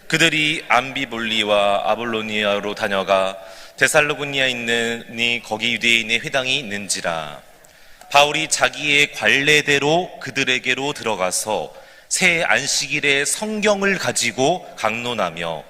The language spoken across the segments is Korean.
그들이 암비볼리와 아볼로니아로 다녀가 데살로니아에 있는 거기 유대인의 회당이 있는지라. 바울이 자기의 관례대로 그들에게로 들어가서 새 안식일에 성경을 가지고 강론하며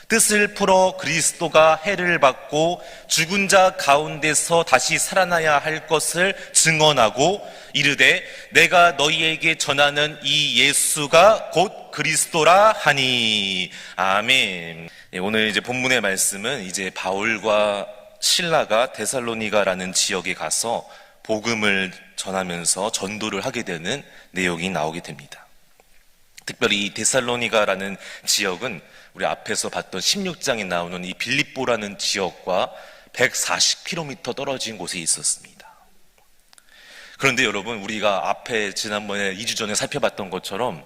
뜻을 풀어 그리스도가 해를 받고 죽은 자 가운데서 다시 살아나야 할 것을 증언하고 이르되 내가 너희에게 전하는 이 예수가 곧 그리스도라 하니. 아멘. 오늘 이제 본문의 말씀은 이제 바울과 실라가 데살로니가라는 지역에 가서 복음을 전하면서 전도를 하게 되는 내용이 나오게 됩니다. 특별히 이 데살로니가라는 지역은 우리 앞에서 봤던 16장에 나오는 이 빌립보라는 지역과 140km 떨어진 곳에 있었습니다. 그런데 여러분, 우리가 앞에 지난번에 2주 전에 살펴봤던 것처럼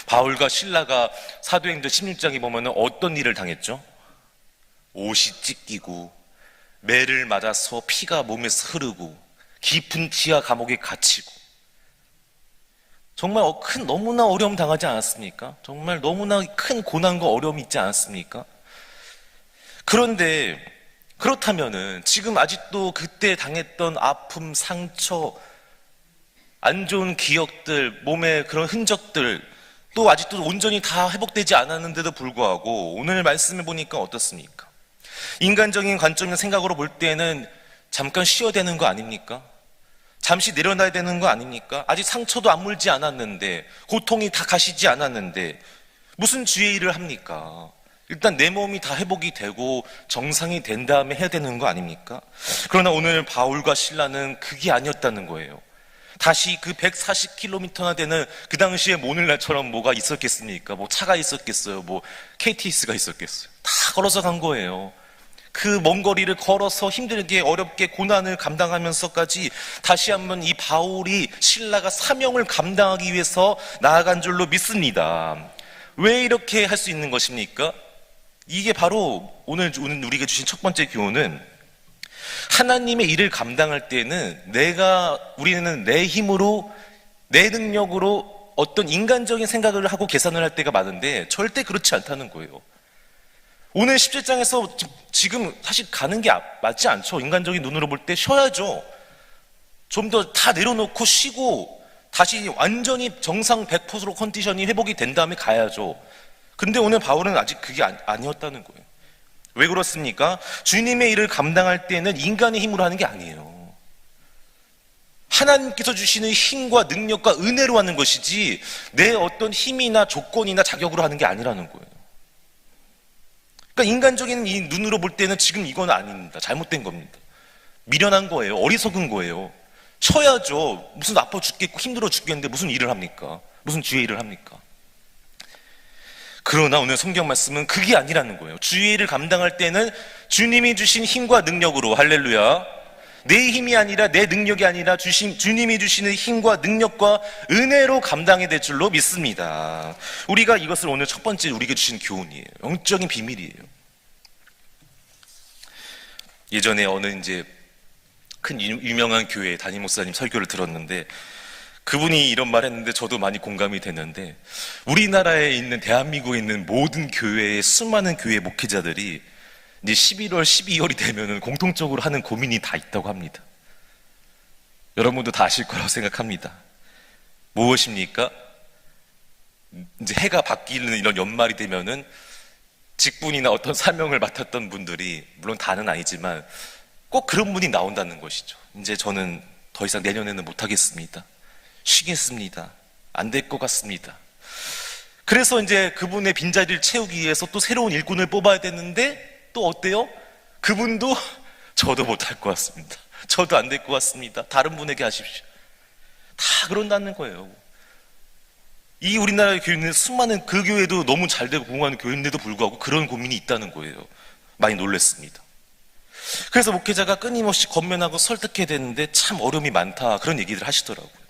바울과 실라가 사도행전 16장에 보면 어떤 일을 당했죠? 옷이 찢기고 매를 맞아서 피가 몸에서 흐르고 깊은 지하 감옥에 갇히고 정말 너무나 어려움 당하지 않았습니까? 정말 너무나 큰 고난과 어려움이 있지 않았습니까? 그런데 그렇다면은 지금 아직도 그때 당했던 아픔, 상처, 안 좋은 기억들, 몸의 그런 흔적들 또 아직도 온전히 다 회복되지 않았는데도 불구하고 오늘 말씀해 보니까 어떻습니까? 인간적인 관점의 생각으로 볼 때는 잠깐 쉬어야 되는 거 아닙니까? 잠시 내려놔야 되는 거 아닙니까? 아직 상처도 안 물지 않았는데, 고통이 다 가시지 않았는데 무슨 주의 일을 합니까? 일단 내 몸이 다 회복이 되고 정상이 된 다음에 해야 되는 거 아닙니까? 그러나 오늘 바울과 실라는 그게 아니었다는 거예요. 다시 그 140km나 되는 그 당시에 오늘날처럼 뭐가 있었겠습니까? 뭐 차가 있었겠어요? 뭐 KTX가 있었겠어요? 다 걸어서 간 거예요. 그 먼 거리를 걸어서 힘들게 어렵게 고난을 감당하면서까지 다시 한번 이 바울이 실라가 사명을 감당하기 위해서 나아간 줄로 믿습니다. 왜 이렇게 할 수 있는 것입니까? 이게 바로 오늘 우리에게 주신 첫 번째 교훈은 하나님의 일을 감당할 때는 우리는 내 힘으로 내 능력으로 어떤 인간적인 생각을 하고 계산을 할 때가 많은데 절대 그렇지 않다는 거예요. 오늘 17장에서 지금 사실 가는 게 맞지 않죠. 인간적인 눈으로 볼 때 쉬어야죠. 좀 더 다 내려놓고 쉬고 다시 완전히 정상 100% 컨디션이 회복이 된 다음에 가야죠. 근데 오늘 바울은 아직 그게 아니었다는 거예요. 왜 그렇습니까? 주님의 일을 감당할 때는 인간의 힘으로 하는 게 아니에요. 하나님께서 주시는 힘과 능력과 은혜로 하는 것이지 내 어떤 힘이나 조건이나 자격으로 하는 게 아니라는 거예요. 그러니까 인간적인 이 눈으로 볼 때는 지금 이건 아닙니다. 잘못된 겁니다. 미련한 거예요. 어리석은 거예요. 쉬어야죠. 무슨 아파 죽겠고 힘들어 죽겠는데 무슨 일을 합니까? 무슨 주의 일을 합니까? 그러나 오늘 성경 말씀은 그게 아니라는 거예요. 주의 일을 감당할 때는 주님이 주신 힘과 능력으로, 할렐루야, 내 힘이 아니라 내 능력이 아니라 주님이 주시는 힘과 능력과 은혜로 감당해야 될 줄로 믿습니다. 우리가 이것을 오늘 첫 번째 우리에게 주신 교훈이에요. 영적인 비밀이에요. 예전에 어느 이제 큰 유명한 교회 담임 목사님 설교를 들었는데 그분이 이런 말 했는데 저도 많이 공감이 되는데, 우리나라에 있는 대한민국에 있는 모든 교회의 수많은 교회 목회자들이 이제 11월, 12월이 되면은 공통적으로 하는 고민이 다 있다고 합니다. 여러분도 다 아실 거라고 생각합니다. 무엇입니까? 이제 해가 바뀌는 이런 연말이 되면은 직분이나 어떤 사명을 맡았던 분들이, 물론 다는 아니지만 꼭 그런 분이 나온다는 것이죠. 이제 저는 더 이상 내년에는 못하겠습니다. 쉬겠습니다. 안 될 것 같습니다. 그래서 이제 그분의 빈자리를 채우기 위해서 또 새로운 일꾼을 뽑아야 되는데 또 어때요? 그분도 저도 못할 것 같습니다. 저도 안 될 것 같습니다. 다른 분에게 하십시오. 다 그런다는 거예요. 이 우리나라 교회는 수많은 그 교회도 너무 잘 되고 공부하는 교회인데도 불구하고 그런 고민이 있다는 거예요. 많이 놀랐습니다. 그래서 목회자가 끊임없이 권면하고 설득해야 되는데 참 어려움이 많다, 그런 얘기를 하시더라고요.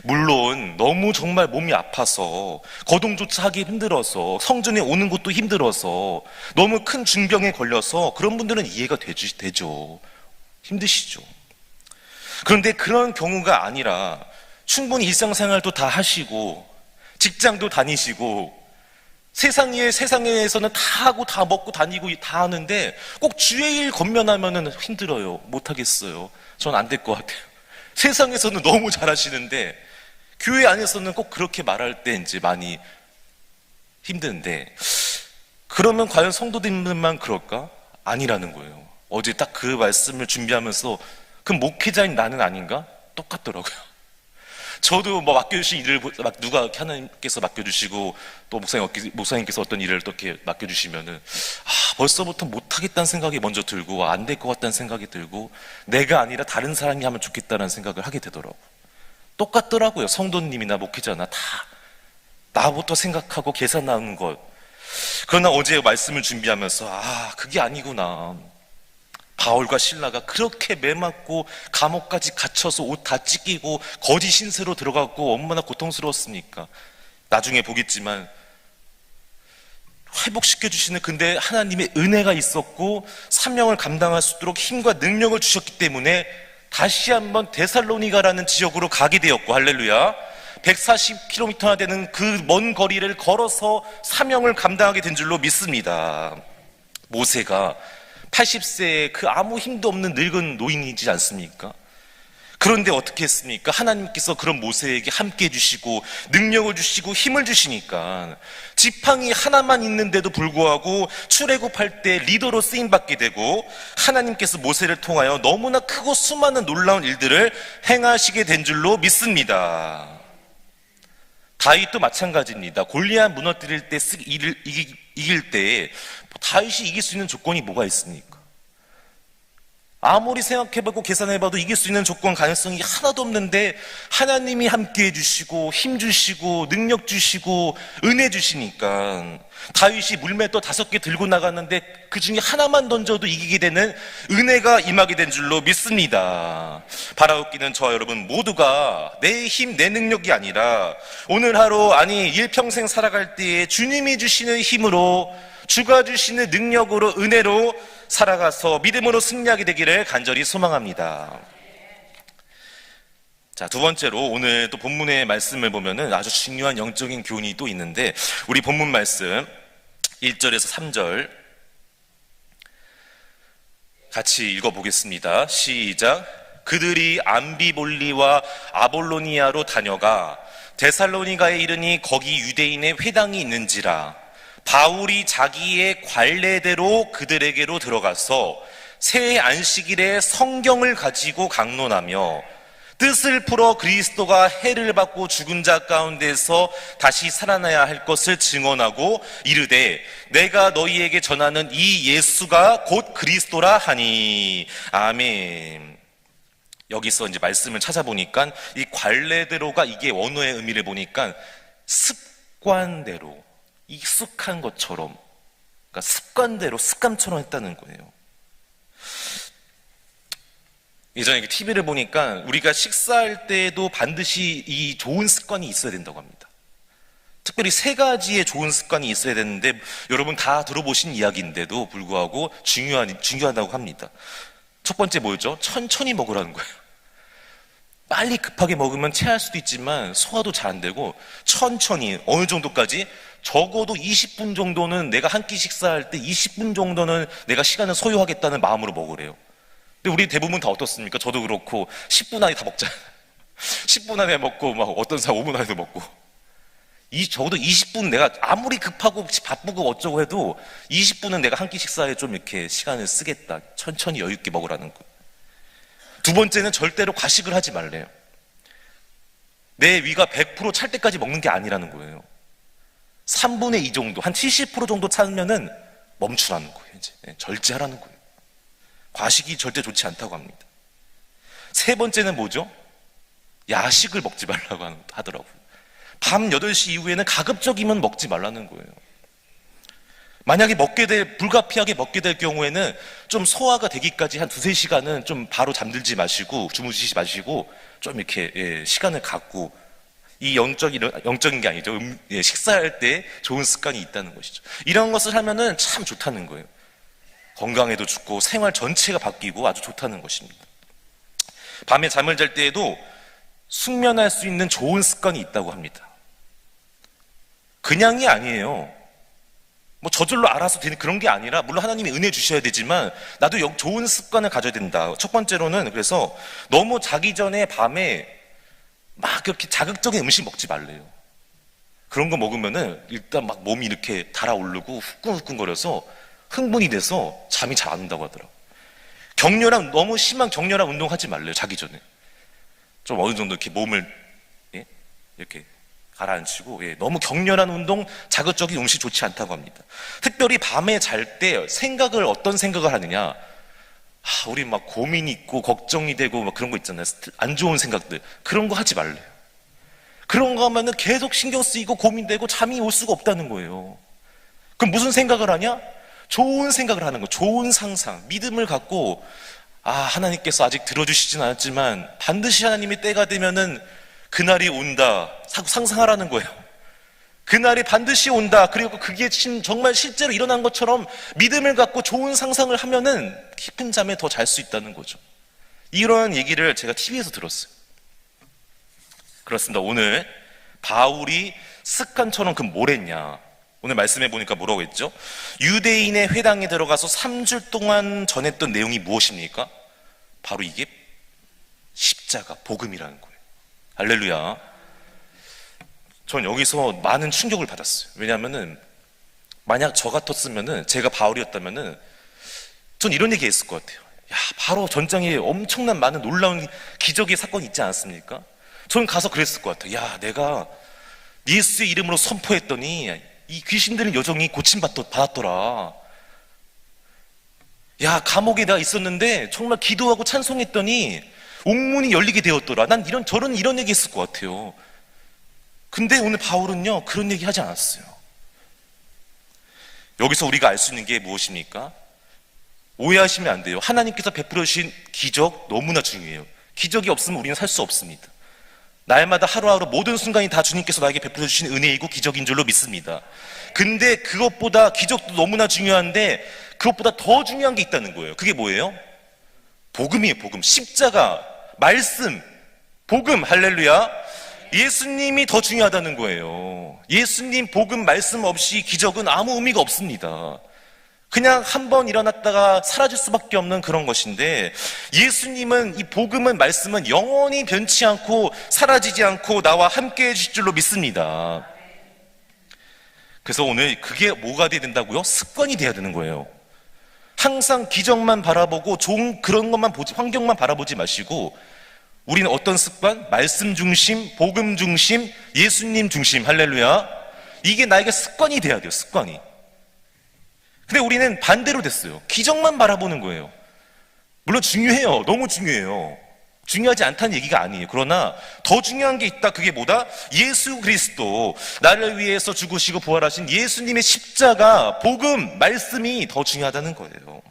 물론 너무 정말 몸이 아파서 거동조차 하기 힘들어서 성전에 오는 것도 힘들어서 너무 큰 중병에 걸려서 그런 분들은 이해가 되죠. 힘드시죠. 그런데 그런 경우가 아니라 충분히 일상생활도 다 하시고 직장도 다니시고 세상에서는 다 하고 다 먹고 다니고 다 하는데 꼭 주의 일 건면하면은 힘들어요. 못하겠어요. 전 안 될 것 같아요. 세상에서는 너무 잘하시는데 교회 안에서는 꼭 그렇게 말할 때 이제 많이 힘든데, 그러면 과연 성도들만 그럴까? 아니라는 거예요. 어제 딱 그 말씀을 준비하면서 그럼 목회자인 나는 아닌가? 똑같더라고요. 저도 뭐 맡겨주신 일을 누가 하나님께서 맡겨주시고 또 목사님께서 어떤 일을 어떻게 맡겨주시면은 벌써부터 못하겠다는 생각이 먼저 들고 안 될 것 같다는 생각이 들고 내가 아니라 다른 사람이 하면 좋겠다는 생각을 하게 되더라고요. 똑같더라고요. 성도님이나 목회자나 다 나부터 생각하고 계산하는 것. 그러나 어제 말씀을 준비하면서 그게 아니구나. 바울과 실라가 그렇게 매맞고 감옥까지 갇혀서 옷 다 찢기고 거짓 신세로 들어갔고 얼마나 고통스러웠습니까? 나중에 보겠지만 회복시켜 주시는 근데 하나님의 은혜가 있었고 사명을 감당할 수 있도록 힘과 능력을 주셨기 때문에 다시 한번 데살로니가라는 지역으로 가게 되었고, 할렐루야. 140km나 되는 그 먼 거리를 걸어서 사명을 감당하게 된 줄로 믿습니다. 모세가 80세에 그 아무 힘도 없는 늙은 노인이지 않습니까? 그런데 어떻게 했습니까? 하나님께서 그런 모세에게 함께 해주시고 능력을 주시고 힘을 주시니까 지팡이 하나만 있는데도 불구하고 출애굽할 때 리더로 쓰임받게 되고 하나님께서 모세를 통하여 너무나 크고 수많은 놀라운 일들을 행하시게 된 줄로 믿습니다. 다윗도 마찬가지입니다. 골리앗 무너뜨릴 때 이길 때 다윗이 이길 수 있는 조건이 뭐가 있습니까? 아무리 생각해보고 계산해봐도 이길 수 있는 조건 가능성이 하나도 없는데 하나님이 함께 해주시고 힘 주시고 능력 주시고 은혜 주시니까 다윗이 물맷도 5개 들고 나갔는데 그 중에 하나만 던져도 이기게 되는 은혜가 임하게 된 줄로 믿습니다. 바라옵기는 저와 여러분 모두가 내 힘, 내 능력이 아니라 오늘 하루 아니 일평생 살아갈 때에 주님이 주시는 힘으로 주가 주시는 능력으로 은혜로 살아가서 믿음으로 승리하게 되기를 간절히 소망합니다. 자, 두 번째로 오늘 또 본문의 말씀을 보면은 아주 중요한 영적인 교훈이 또 있는데 우리 본문 말씀 1절에서 3절 같이 읽어보겠습니다. 시작. 그들이 암비볼리와 아볼로니아로 다녀가 데살로니가에 이르니 거기 유대인의 회당이 있는지라. 바울이 자기의 관례대로 그들에게로 들어가서 새 안식일에 성경을 가지고 강론하며 뜻을 풀어 그리스도가 해를 받고 죽은 자 가운데서 다시 살아나야 할 것을 증언하고 이르되 내가 너희에게 전하는 이 예수가 곧 그리스도라 하니. 아멘. 여기서 이제 말씀을 찾아보니까 이 관례대로가 이게 원어의 의미를 보니까 습관대로, 익숙한 것처럼, 그러니까 습관대로, 습관처럼 했다는 거예요. 예전에 TV를 보니까 우리가 식사할 때도 반드시 이 좋은 습관이 있어야 된다고 합니다. 특별히 3가지의 좋은 습관이 있어야 되는데 여러분 다 들어보신 이야기인데도 불구하고 중요하다고 합니다. 첫 번째 뭐였죠? 천천히 먹으라는 거예요. 빨리 급하게 먹으면 체할 수도 있지만 소화도 잘 안 되고 천천히 어느 정도까지? 적어도 20분 정도는 내가 한 끼 식사할 때 20분 정도는 내가 시간을 소요하겠다는 마음으로 먹으래요. 근데 우리 대부분 다 어떻습니까? 저도 그렇고 10분 안에 다 먹잖아요. 10분 안에 먹고 막 어떤 사람 5분 안에도 먹고 적어도 20분 내가 아무리 급하고 바쁘고 어쩌고 해도 20분은 내가 한 끼 식사에 좀 이렇게 시간을 쓰겠다. 천천히 여유 있게 먹으라는 거. 두 번째는 절대로 과식을 하지 말래요. 내 위가 100% 찰 때까지 먹는 게 아니라는 거예요. 3분의 2 정도, 한 70% 정도 차면은 멈추라는 거예요. 이제 절제하라는 거예요. 과식이 절대 좋지 않다고 합니다. 세 번째는 뭐죠? 야식을 먹지 말라고 하더라고요. 밤 8시 이후에는 가급적이면 먹지 말라는 거예요. 만약에 불가피하게 먹게 될 경우에는 좀 소화가 되기까지 한 2-3시간은 좀 바로 잠들지 마시고 주무시지 마시고 좀 이렇게 시간을 갖고 이 영적인 게 아니죠. 식사할 때 좋은 습관이 있다는 것이죠. 이런 것을 하면은 참 좋다는 거예요. 건강에도 좋고 생활 전체가 바뀌고 아주 좋다는 것입니다. 밤에 잠을 잘 때에도 숙면할 수 있는 좋은 습관이 있다고 합니다. 그냥이 아니에요. 뭐 저절로 알아서 되는 그런 게 아니라, 물론 하나님이 은혜 주셔야 되지만 나도 좋은 습관을 가져야 된다. 첫 번째로는, 그래서 너무 자기 전에 밤에 막 그렇게 자극적인 음식 먹지 말래요. 그런 거 먹으면은 일단 막 몸이 이렇게 달아오르고 후끈후끈거려서 흥분이 돼서 잠이 잘 안 온다고 하더라고요. 너무 심한 격렬한 운동하지 말래요. 자기 전에 좀 어느 정도 이렇게 몸을, 예? 이렇게 가라앉히고, 예, 너무 격렬한 운동, 자극적인 음식 좋지 않다고 합니다. 특별히 밤에 잘 때 어떤 생각을 하느냐, 우리 막 고민이 있고 걱정이 되고 막 그런 거 있잖아요. 안 좋은 생각들, 그런 거 하지 말래요. 그런 거 하면은 계속 신경 쓰이고 고민되고 잠이 올 수가 없다는 거예요. 그럼 무슨 생각을 하냐? 좋은 생각을 하는 거, 좋은 상상, 믿음을 갖고, 하나님께서 아직 들어주시진 않았지만 반드시 하나님이 때가 되면은 그날이 온다, 상상하라는 거예요. 그날이 반드시 온다. 그리고 그게 정말 실제로 일어난 것처럼 믿음을 갖고 좋은 상상을 하면은 깊은 잠에 더 잘 수 있다는 거죠. 이런 얘기를 제가 TV에서 들었어요. 그렇습니다. 오늘 바울이 습관처럼 뭘 했냐? 오늘 말씀해 보니까 뭐라고 했죠? 유대인의 회당에 들어가서 3주 동안 전했던 내용이 무엇입니까? 바로 이게 십자가, 복음이라는 거예요. 할렐루야. 전 여기서 많은 충격을 받았어요. 왜냐하면은 만약 저 같았으면은, 제가 바울이었다면은 전 이런 얘기 했을 것 같아요. 바로 전장에 엄청난 많은 놀라운 기적의 사건이 있지 않았습니까? 전 가서 그랬을 것 같아요. 내가 예수의 이름으로 선포했더니 이 귀신들은 여전히 고침받았더라. 감옥에 내가 있었는데 정말 기도하고 찬송했더니 옥문이 열리게 되었더라. 난 이런 얘기 했을 것 같아요. 근데 오늘 바울은요, 그런 얘기 하지 않았어요. 여기서 우리가 알 수 있는 게 무엇입니까? 오해하시면 안 돼요. 하나님께서 베풀어 주신 기적 너무나 중요해요. 기적이 없으면 우리는 살 수 없습니다. 날마다 하루하루 모든 순간이 다 주님께서 나에게 베풀어 주신 은혜이고 기적인 줄로 믿습니다. 근데 그것보다, 기적도 너무나 중요한데 그것보다 더 중요한 게 있다는 거예요. 그게 뭐예요? 복음이에요. 복음. 십자가, 말씀, 복음. 할렐루야. 예수님이 더 중요하다는 거예요. 예수님 복음, 말씀 없이 기적은 아무 의미가 없습니다. 그냥 한 번 일어났다가 사라질 수밖에 없는 그런 것인데, 예수님은, 이 복음은, 말씀은 영원히 변치 않고 사라지지 않고 나와 함께 해주실 줄로 믿습니다. 그래서 오늘 그게 뭐가 돼야 된다고요? 습관이 돼야 되는 거예요. 항상 기적만 바라보고 좋은 그런 것만 환경만 바라보지 마시고, 우리는 어떤 습관? 말씀 중심, 복음 중심, 예수님 중심. 할렐루야. 이게 나에게 습관이 돼야 돼요. 습관이. 근데 우리는 반대로 됐어요. 기적만 바라보는 거예요. 물론 중요해요. 너무 중요해요. 중요하지 않다는 얘기가 아니에요. 그러나 더 중요한 게 있다. 그게 뭐다? 예수 그리스도, 나를 위해서 죽으시고 부활하신 예수님의 십자가, 복음, 말씀이 더 중요하다는 거예요.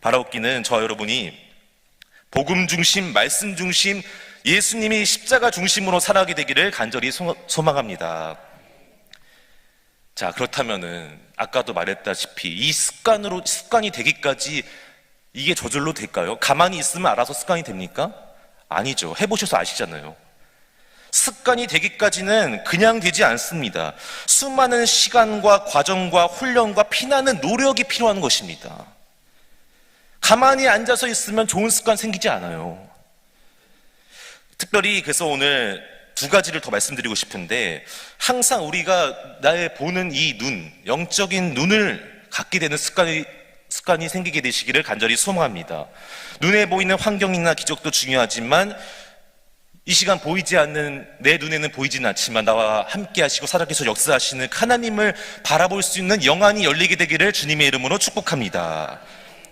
바라옵기는 저와 여러분이 복음 중심, 말씀 중심, 예수님이 십자가 중심으로 살아가게 되기를 간절히 소망합니다. 자, 그렇다면은 아까도 말했다시피 이 습관이 되기까지 이게 저절로 될까요? 가만히 있으면 알아서 습관이 됩니까? 아니죠. 해보셔서 아시잖아요. 습관이 되기까지는 그냥 되지 않습니다. 수많은 시간과 과정과 훈련과 피나는 노력이 필요한 것입니다. 가만히 앉아서 있으면 좋은 습관 생기지 않아요. 특별히 그래서 오늘 두 가지를 더 말씀드리고 싶은데, 항상 우리가 나의 보는 이 눈, 영적인 눈을 갖게 되는 습관이 생기게 되시기를 간절히 소망합니다. 눈에 보이는 환경이나 기적도 중요하지만 이 시간 보이지 않는, 내 눈에는 보이지는 않지만 나와 함께 하시고 살아계셔 역사하시는 하나님을 바라볼 수 있는 영안이 열리게 되기를 주님의 이름으로 축복합니다.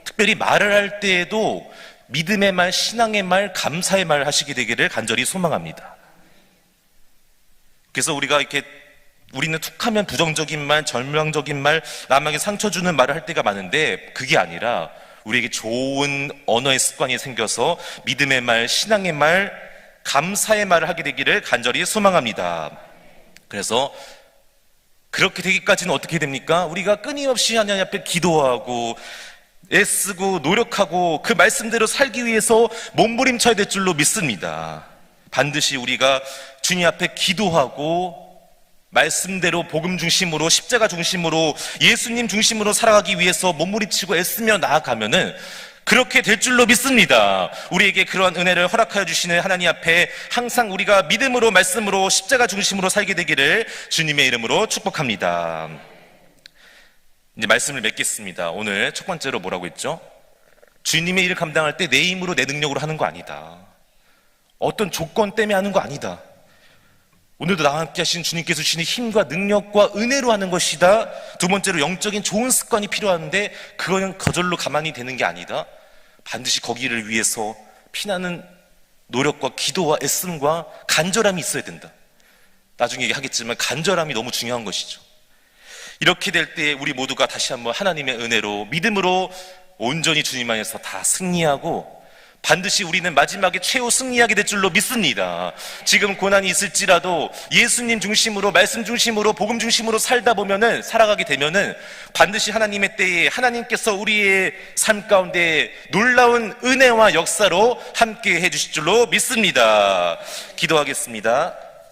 특별히 말을 할 때에도 믿음의 말, 신앙의 말, 감사의 말 하시게 되기를 간절히 소망합니다. 그래서 우리는 툭하면 부정적인 말, 절망적인 말, 남에게 상처 주는 말을 할 때가 많은데, 그게 아니라 우리에게 좋은 언어의 습관이 생겨서 믿음의 말, 신앙의 말, 감사의 말을 하게 되기를 간절히 소망합니다. 그래서 그렇게 되기까지는 어떻게 됩니까? 우리가 끊임없이 하나님 앞에 기도하고 애쓰고 노력하고 그 말씀대로 살기 위해서 몸부림쳐야 될 줄로 믿습니다. 반드시 우리가 주님 앞에 기도하고 말씀대로 복음 중심으로 십자가 중심으로 예수님 중심으로 살아가기 위해서 몸부림치고 애쓰며 나아가면은 그렇게 될 줄로 믿습니다. 우리에게 그러한 은혜를 허락하여 주시는 하나님 앞에 항상 우리가 믿음으로 말씀으로 십자가 중심으로 살게 되기를 주님의 이름으로 축복합니다. 이제 말씀을 맺겠습니다. 오늘 첫 번째로 뭐라고 했죠? 주님의 일을 감당할 때 내 힘으로 내 능력으로 하는 거 아니다. 어떤 조건 때문에 하는 거 아니다. 오늘도 나와 함께 하신 주님께서 주시는 힘과 능력과 은혜로 하는 것이다. 두 번째로 영적인 좋은 습관이 필요한데 그거는 거절로 가만히 되는 게 아니다. 반드시 거기를 위해서 피나는 노력과 기도와 애씀과 간절함이 있어야 된다. 나중에 얘기하겠지만 간절함이 너무 중요한 것이죠. 이렇게 될 때 우리 모두가 다시 한번 하나님의 은혜로 믿음으로 온전히 주님 안에서 다 승리하고 반드시 우리는 마지막에 최후 승리하게 될 줄로 믿습니다. 지금 고난이 있을지라도 예수님 중심으로 말씀 중심으로 복음 중심으로 살아가게 되면은 반드시 하나님의 때에 하나님께서 우리의 삶 가운데 놀라운 은혜와 역사로 함께 해주실 줄로 믿습니다. 기도하겠습니다.